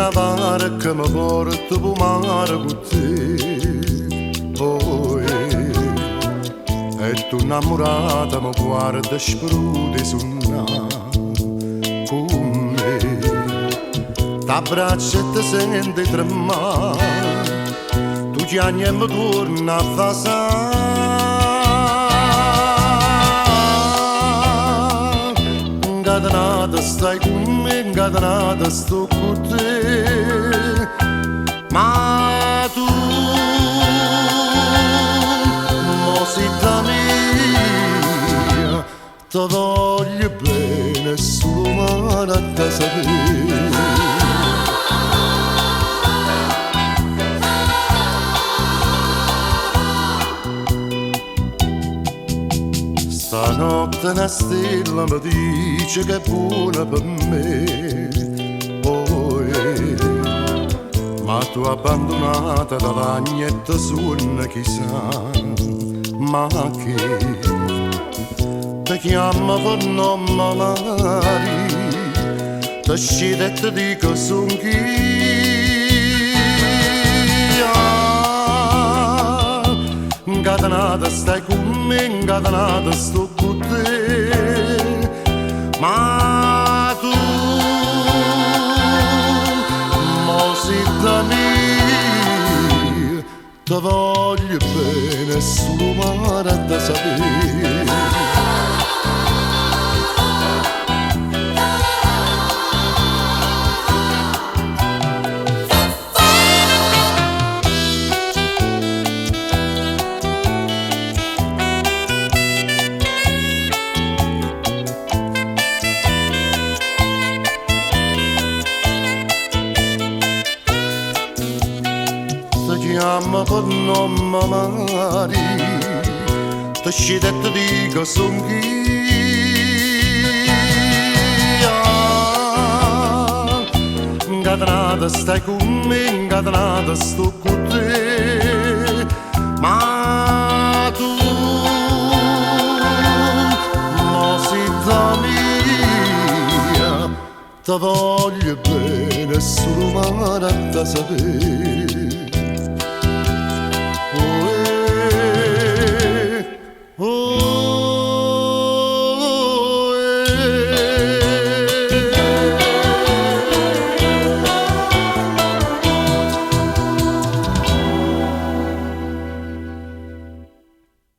una barca mi porta pu mare con te. Poi e tu innamorata mi guarda sprude su con me. T'abbraccia e ti senti tremare, tu chiami e mi torna a fasare. Incatenata stai con me, incatenata sto con te, ma tu mosita mia, ti voglio bene solo male da sapere. Stanotte una stella mi dice che è buona per me, poi ma tu abbandonata da lagnetta suona chissà, ma che ti chiama per nome magari, ti scende e ti dico son chi. Incatenata stai con me, incatenata sto con te, ma tu mosita mia, ti voglio bene solo male da sapere. Chiama per nome magari, ti scende e ti dico son chi. Incatenata stai con me, incatenata sto con te, ma tu mosita mia, ti voglio bene solo male da sapere.